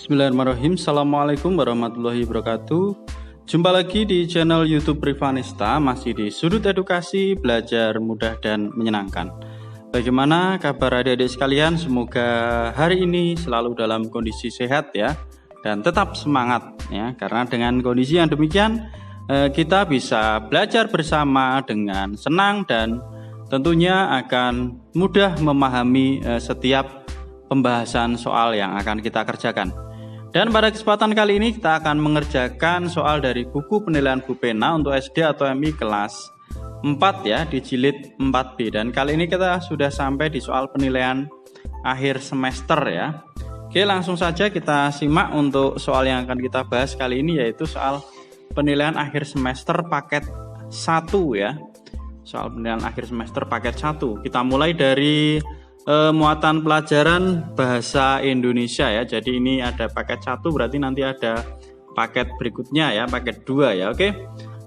Bismillahirrahmanirrahim. Assalamualaikum warahmatullahi wabarakatuh. Jumpa lagi di channel YouTube Privanista, masih di sudut edukasi, belajar mudah dan menyenangkan. Bagaimana kabar adik-adik sekalian? Semoga hari ini selalu dalam kondisi sehat ya, dan tetap semangat ya. Karena dengan kondisi yang demikian kita bisa belajar bersama dengan senang dan tentunya akan mudah memahami setiap pembahasan soal yang akan kita kerjakan. Dan pada kesempatan kali ini kita akan mengerjakan soal dari buku penilaian Bu Pena untuk SD atau MI kelas 4 ya, di jilid 4B. Dan kali ini kita sudah sampai di soal penilaian akhir semester ya. Oke, langsung saja kita simak untuk soal yang akan kita bahas kali ini, yaitu soal penilaian akhir semester paket 1 ya. Soal penilaian akhir semester paket 1. Kita mulai dari muatan pelajaran bahasa Indonesia ya. Jadi ini ada paket 1, berarti nanti ada paket berikutnya ya, paket 2 ya. Oke.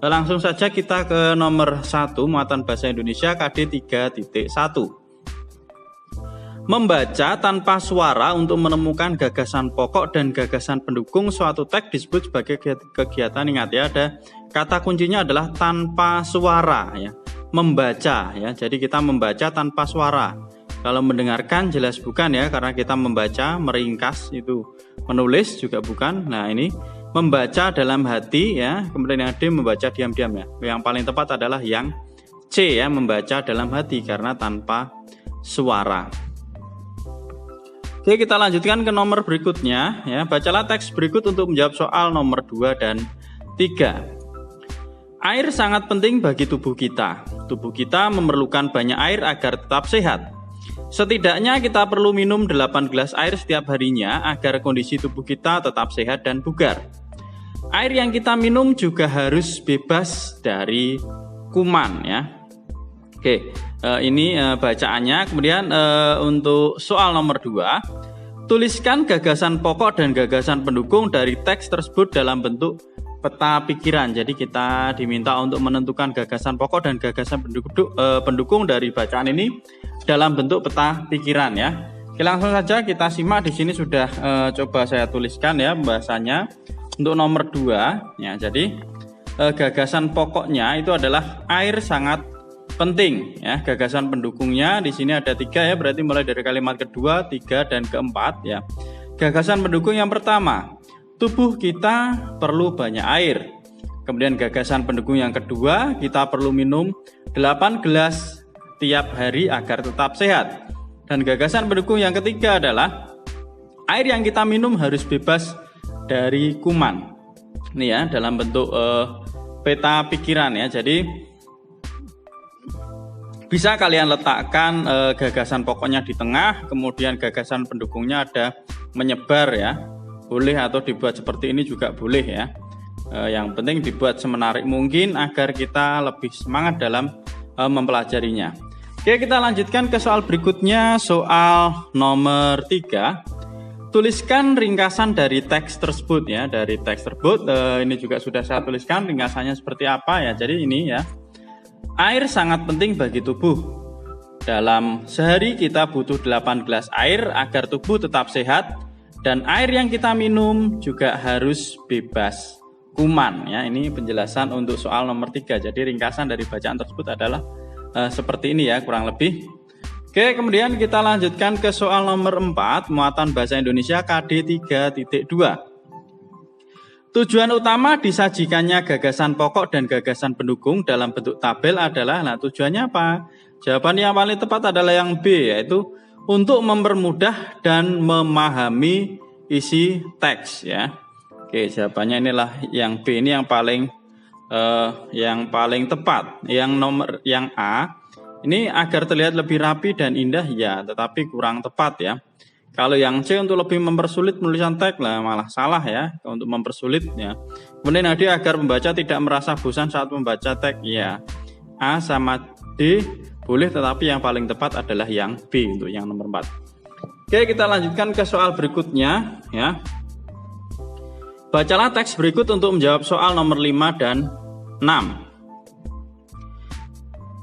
Langsung saja kita ke nomor 1, muatan bahasa Indonesia KD 3.1. Membaca tanpa suara untuk menemukan gagasan pokok dan gagasan pendukung suatu teks disebut sebagai kegiatan. Ingat ya, ada kata kuncinya adalah tanpa suara ya. Membaca ya. Jadi kita membaca tanpa suara. Kalau mendengarkan jelas bukan ya, karena kita membaca, meringkas itu menulis juga bukan. Nah ini membaca dalam hati ya, kemudian yang D membaca diam-diam ya. Yang paling tepat adalah yang C ya, membaca dalam hati karena tanpa suara. Oke, kita lanjutkan ke nomor berikutnya ya. Bacalah teks berikut untuk menjawab soal nomor 2 dan 3. Air sangat penting bagi tubuh kita. Tubuh kita memerlukan banyak air agar tetap sehat. Setidaknya kita perlu minum 8 gelas air setiap harinya agar kondisi tubuh kita tetap sehat dan bugar. Air yang kita minum juga harus bebas dari kuman ya. Oke, ini bacaannya. Kemudian untuk soal nomor 2, tuliskan gagasan pokok dan gagasan pendukung dari teks tersebut dalam bentuk peta pikiran. Jadi kita diminta untuk menentukan gagasan pokok dan gagasan pendukung dari bacaan ini dalam bentuk peta pikiran ya. Oke, langsung saja kita simak. Di sini sudah coba saya tuliskan ya pembahasannya untuk nomor 2 ya. Jadi gagasan pokoknya itu adalah air sangat penting ya. Gagasan pendukungnya di sini ada 3 ya, berarti mulai dari kalimat kedua, 3 dan keempat ya. Gagasan pendukung yang pertama, tubuh kita perlu banyak air. Kemudian gagasan pendukung yang kedua, kita perlu minum 8 gelas tiap hari agar tetap sehat. Dan gagasan pendukung yang ketiga adalah air yang kita minum harus bebas dari kuman. Ini ya, dalam bentuk peta pikiran ya. Jadi bisa kalian letakkan gagasan pokoknya di tengah, kemudian gagasan pendukungnya ada menyebar ya. Boleh atau dibuat seperti ini juga boleh ya. Yang penting dibuat semenarik mungkin agar kita lebih semangat dalam mempelajarinya. Oke, kita lanjutkan ke soal berikutnya, soal nomor 3. Tuliskan ringkasan dari teks tersebut ya. Dari teks tersebut ini juga sudah saya tuliskan ringkasannya seperti apa ya. Jadi ini ya. Air sangat penting bagi tubuh. Dalam sehari kita butuh 8 gelas air agar tubuh tetap sehat. Dan air yang kita minum juga harus bebas kuman ya. Ini penjelasan untuk soal nomor 3. Jadi ringkasan dari bacaan tersebut adalah seperti ini ya, kurang lebih. Oke, kemudian kita lanjutkan ke soal nomor 4, muatan bahasa Indonesia KD 3.2. Tujuan utama disajikannya gagasan pokok dan gagasan pendukung dalam bentuk tabel adalah, nah tujuannya apa? Jawaban yang paling tepat adalah yang B, yaitu untuk mempermudah dan memahami isi teks ya. Oke, jawabannya inilah yang B, ini yang paling tepat. Yang A ini agar terlihat lebih rapi dan indah ya, tetapi kurang tepat ya. Kalau yang C untuk lebih mempersulit penulisan teks lah, malah salah ya, untuk mempersulit ya. Kemudian yang D agar pembaca tidak merasa bosan saat membaca teks ya. A sama D boleh, tetapi yang paling tepat adalah yang B untuk yang nomor 4. Oke, kita lanjutkan ke soal berikutnya ya. Bacalah teks berikut untuk menjawab soal nomor 5 dan 6.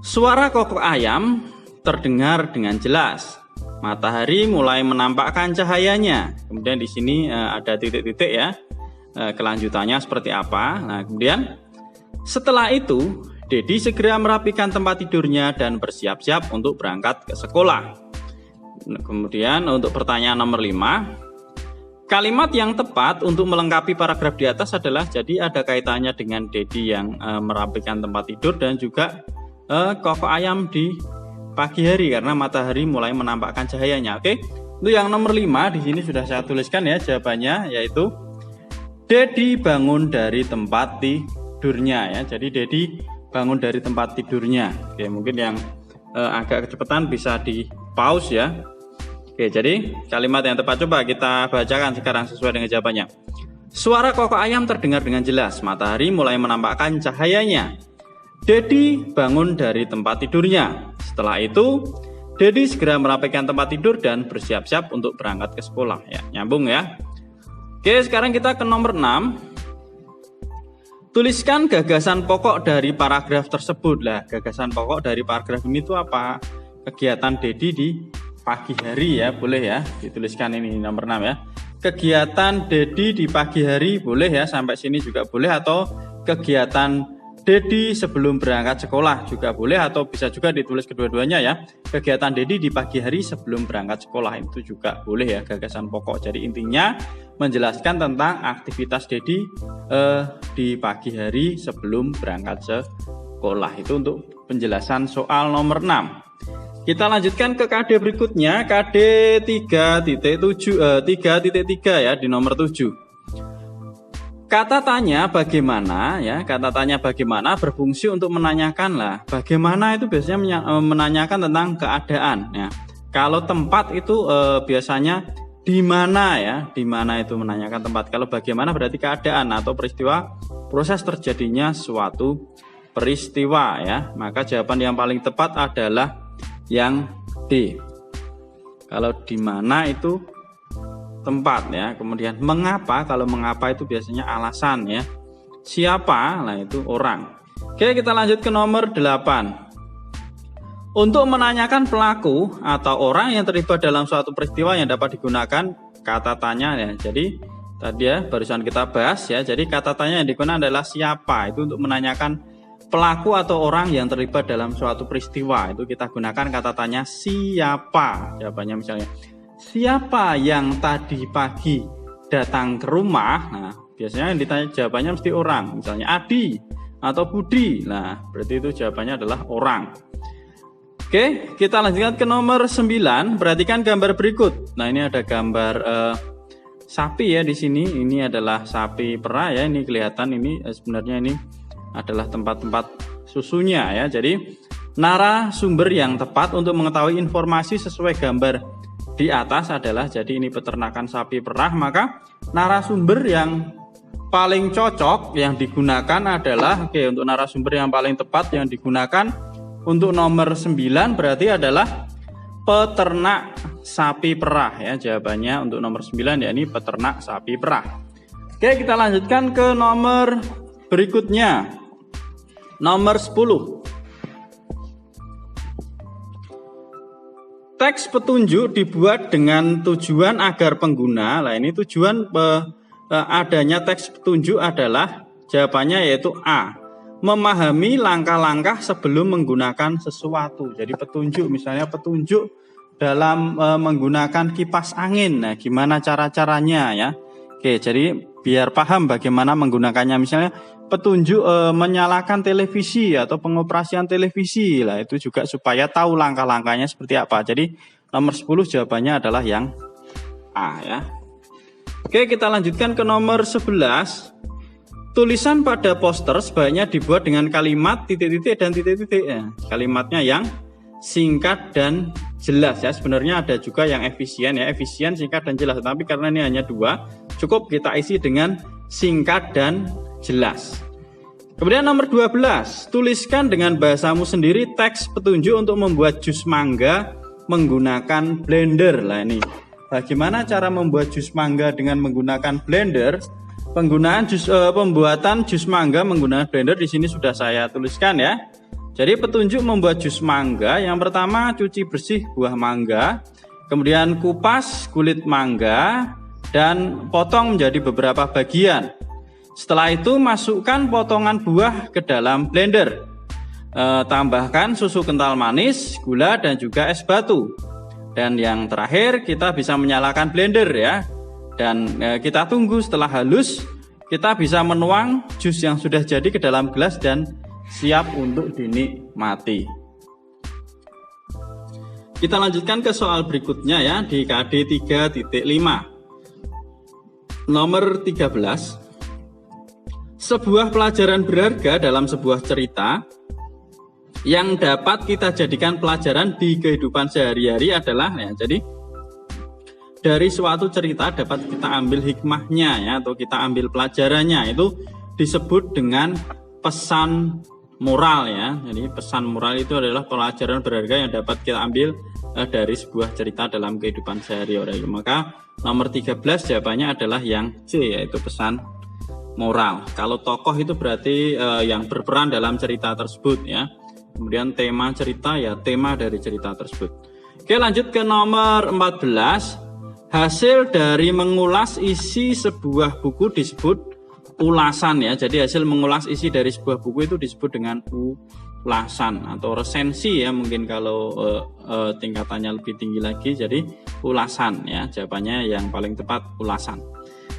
Suara kokok ayam terdengar dengan jelas. Matahari mulai menampakkan cahayanya. Kemudian di sini ada titik-titik ya. Kelanjutannya seperti apa. Nah, kemudian setelah itu Dedi segera merapikan tempat tidurnya dan bersiap-siap untuk berangkat ke sekolah. Kemudian untuk pertanyaan nomor 5, kalimat yang tepat untuk melengkapi paragraf di atas adalah, jadi ada kaitannya dengan Dedi yang merapikan tempat tidur dan juga Koko ayam di pagi hari karena matahari mulai menampakkan cahayanya. Oke, untuk yang nomor 5 di sini sudah saya tuliskan ya jawabannya, yaitu Dedi bangun dari tempat tidurnya ya. Jadi Dedi bangun dari tempat tidurnya. Oke, mungkin yang agak kecepatan bisa di pause ya. Oke, jadi kalimat yang tepat coba kita bacakan sekarang sesuai dengan jawabannya. Suara Koko ayam terdengar dengan jelas. Matahari mulai menampakkan cahayanya. Dedi bangun dari tempat tidurnya. Setelah itu, Dedi segera merapikan tempat tidur dan bersiap-siap untuk berangkat ke sekolah. Ya, nyambung ya. Oke, sekarang kita ke nomor 6. Tuliskan gagasan pokok dari paragraf tersebut. Lah, gagasan pokok dari paragraf ini itu apa? Kegiatan Dedi di pagi hari ya, boleh ya. Dituliskan ini nomor 6 ya. Kegiatan Dedi di pagi hari boleh ya, sampai sini juga boleh, atau kegiatan Dedi sebelum berangkat sekolah juga boleh, atau bisa juga ditulis kedua-duanya ya. Kegiatan Dedi di pagi hari sebelum berangkat sekolah itu juga boleh ya, gagasan pokok. Jadi intinya menjelaskan tentang aktivitas Dedi di pagi hari sebelum berangkat sekolah. Itu untuk penjelasan soal nomor 6. Kita lanjutkan ke KD berikutnya, KD 3.3 ya, di nomor 7. Kata tanya bagaimana ya, kata tanya bagaimana berfungsi untuk menanyakan lah. Bagaimana itu biasanya menanyakan tentang keadaan ya. Kalau tempat itu biasanya di mana ya, di mana itu menanyakan tempat. Kalau bagaimana berarti keadaan atau peristiwa, proses terjadinya suatu peristiwa ya. Maka jawaban yang paling tepat adalah yang D. Kalau di mana itu tempat ya. Kemudian mengapa, kalau mengapa itu biasanya alasan ya. Siapa, nah itu orang. Oke, kita lanjut ke nomor 8. Untuk menanyakan pelaku atau orang yang terlibat dalam suatu peristiwa yang dapat digunakan kata tanya ya. Jadi tadi ya barusan kita bahas ya. Jadi kata tanya yang digunakan adalah siapa. Itu untuk menanyakan pelaku atau orang yang terlibat dalam suatu peristiwa. Itu kita gunakan kata tanya siapa. Jawabannya misalnya, siapa yang tadi pagi datang ke rumah? Nah, biasanya yang ditanya jawabannya mesti orang. Misalnya Adi atau Budi. Nah, berarti itu jawabannya adalah orang. Oke, kita lanjutkan ke nomor 9. Perhatikan gambar berikut. Nah, ini ada gambar sapi ya di sini. Ini adalah sapi perah ya. Ini kelihatan ini sebenarnya ini adalah tempat-tempat susunya ya. Jadi, narasumber yang tepat untuk mengetahui informasi sesuai gambar di atas adalah, jadi ini peternakan sapi perah, maka narasumber yang paling cocok yang digunakan adalah, untuk narasumber yang paling tepat yang digunakan untuk nomor 9 berarti adalah peternak sapi perah ya. Jawabannya untuk nomor 9 ya, ini peternak sapi perah. Oke, kita lanjutkan ke nomor berikutnya. Nomor 10. Teks petunjuk dibuat dengan tujuan agar pengguna, nah ini tujuan adanya teks petunjuk adalah, jawabannya yaitu A, memahami langkah-langkah sebelum menggunakan sesuatu. Jadi petunjuk, misalnya petunjuk dalam menggunakan kipas angin, nah gimana cara-caranya ya. Oke, jadi biar paham bagaimana menggunakannya, misalnya petunjuk menyalakan televisi atau pengoperasian televisi lah, itu juga supaya tahu langkah-langkahnya seperti apa. Jadi nomor 10 jawabannya adalah yang A ya. Oke, kita lanjutkan ke nomor 11. Tulisan pada poster sebaiknya dibuat dengan kalimat titik-titik dan titik-titik ya. Kalimatnya yang singkat dan jelas ya. Sebenarnya ada juga yang efisien ya, efisien, singkat dan jelas. Tapi karena ini hanya 2, cukup kita isi dengan singkat dan jelas. Kemudian nomor 12, tuliskan dengan bahasamu sendiri teks petunjuk untuk membuat jus mangga menggunakan blender. Lah ini, bagaimana cara membuat jus mangga dengan menggunakan blender? Penggunaan pembuatan jus mangga menggunakan blender di sini sudah saya tuliskan ya. Jadi petunjuk membuat jus mangga, yang pertama cuci bersih buah mangga, kemudian kupas kulit mangga dan potong menjadi beberapa bagian. Setelah itu masukkan potongan buah ke dalam blender. Tambahkan susu kental manis, gula dan juga es batu. Dan yang terakhir kita bisa menyalakan blender ya. Dan kita tunggu setelah halus, kita bisa menuang jus yang sudah jadi ke dalam gelas dan siap untuk dinikmati. Kita lanjutkan ke soal berikutnya ya di KD 3.5. Nomor 13. Sebuah pelajaran berharga dalam sebuah cerita yang dapat kita jadikan pelajaran di kehidupan sehari-hari adalah ya, jadi dari suatu cerita dapat kita ambil hikmahnya ya, atau kita ambil pelajarannya, itu disebut dengan pesan moral ya. Jadi pesan moral itu adalah pelajaran berharga yang dapat kita ambil dari sebuah cerita dalam kehidupan sehari-hari. Maka nomor 13 jawabannya adalah yang C, yaitu pesan moral. Kalau tokoh itu berarti yang berperan dalam cerita tersebut ya. Kemudian tema cerita ya tema dari cerita tersebut. Oke, lanjut ke nomor 14. Hasil dari mengulas isi sebuah buku disebut ulasan ya. Jadi hasil mengulas isi dari sebuah buku itu disebut dengan ulasan atau resensi ya, mungkin kalau tingkatannya lebih tinggi lagi jadi ulasan ya. Jawabannya yang paling tepat ulasan.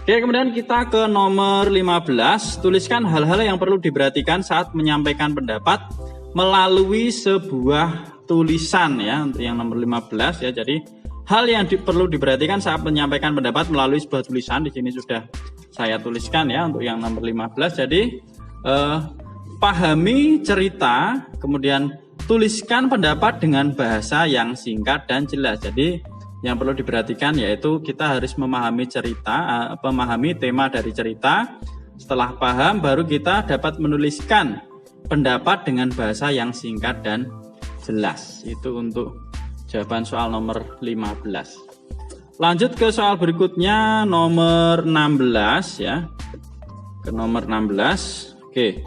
Oke, kemudian kita ke nomor 15. Tuliskan hal-hal yang perlu diperhatikan saat menyampaikan pendapat melalui sebuah tulisan ya. Untuk yang nomor 15 ya. Jadi hal yang perlu diperhatikan saat menyampaikan pendapat melalui sebuah tulisan, di sini sudah saya tuliskan ya untuk yang nomor 15. Jadi pahami cerita, kemudian tuliskan pendapat dengan bahasa yang singkat dan jelas. Jadi yang perlu diperhatikan yaitu kita harus memahami cerita, memahami tema dari cerita. Setelah paham baru kita dapat menuliskan pendapat dengan bahasa yang singkat dan jelas. Itu untuk jawaban soal nomor 15. Lanjut ke soal berikutnya nomor 16 ya. Ke nomor 16. Oke.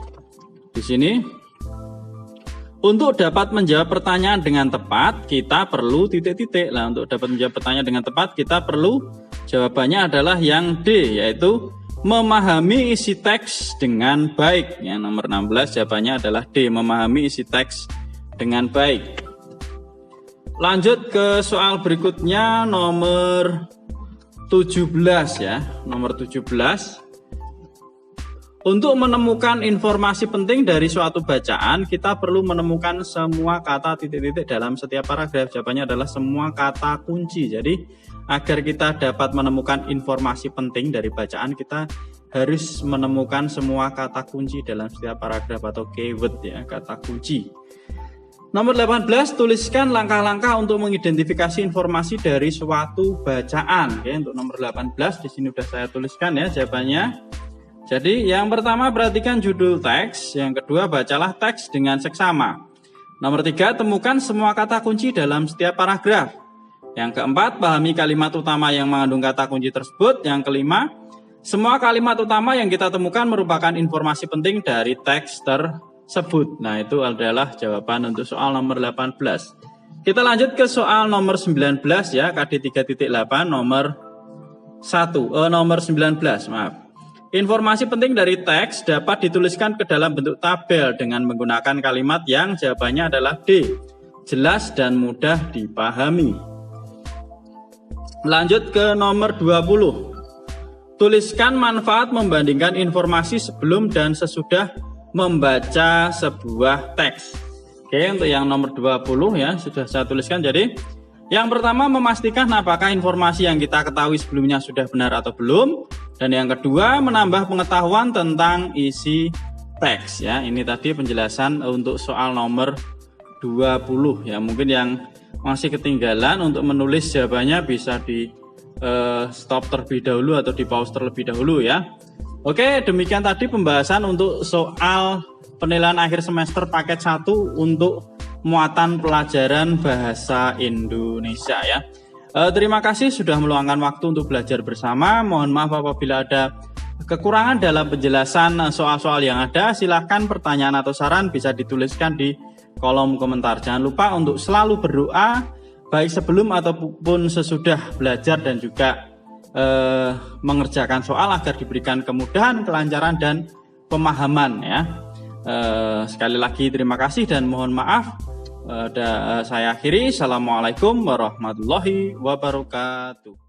Di sini untuk dapat menjawab pertanyaan dengan tepat kita perlu titik-titik. Lah, untuk dapat menjawab pertanyaan dengan tepat kita perlu jawabannya adalah yang D, yaitu memahami isi teks dengan baik. Yang nomor 16 jawabannya adalah D, memahami isi teks dengan baik. Lanjut ke soal berikutnya nomor 17 ya. Nomor 17. Untuk menemukan informasi penting dari suatu bacaan, kita perlu menemukan semua kata titik-titik dalam setiap paragraf. Jawabannya adalah semua kata kunci. Jadi, agar kita dapat menemukan informasi penting dari bacaan, kita harus menemukan semua kata kunci dalam setiap paragraf atau keyword ya, kata kunci. Nomor 18, tuliskan langkah-langkah untuk mengidentifikasi informasi dari suatu bacaan. Oke, untuk nomor 18 di sini sudah saya tuliskan ya jawabannya. Jadi yang pertama perhatikan judul teks, yang kedua bacalah teks dengan seksama. Nomor 3, temukan semua kata kunci dalam setiap paragraf. Yang keempat, pahami kalimat utama yang mengandung kata kunci tersebut. Yang kelima, semua kalimat utama yang kita temukan merupakan informasi penting dari teks tersebut. Nah, itu adalah jawaban untuk soal nomor 18. Kita lanjut ke soal nomor 19 ya, KD 3.8 nomor 19, maaf. Informasi penting dari teks dapat dituliskan ke dalam bentuk tabel dengan menggunakan kalimat yang jawabannya adalah D, jelas dan mudah dipahami. Lanjut ke nomor 20. Tuliskan manfaat membandingkan informasi sebelum dan sesudah membaca sebuah teks. Oke, untuk yang nomor 20 ya sudah saya tuliskan. Jadi yang pertama, memastikan apakah informasi yang kita ketahui sebelumnya sudah benar atau belum. Dan yang kedua, menambah pengetahuan tentang isi teks ya. Ini tadi penjelasan untuk soal nomor 20 ya. Mungkin yang masih ketinggalan untuk menulis jawabannya bisa di stop terlebih dahulu atau di pause terlebih dahulu ya. Oke, demikian tadi pembahasan untuk soal penilaian akhir semester paket 1 untuk muatan pelajaran bahasa Indonesia ya. Terima kasih sudah meluangkan waktu untuk belajar bersama. Mohon maaf apabila ada kekurangan dalam penjelasan soal-soal yang ada. Silahkan pertanyaan atau saran bisa dituliskan di kolom komentar. Jangan lupa untuk selalu berdoa baik sebelum ataupun sesudah belajar dan juga mengerjakan soal agar diberikan kemudahan, kelancaran dan pemahaman ya. Sekali lagi terima kasih dan mohon maaf. Saya akhiri. Assalamualaikum warahmatullahi wabarakatuh.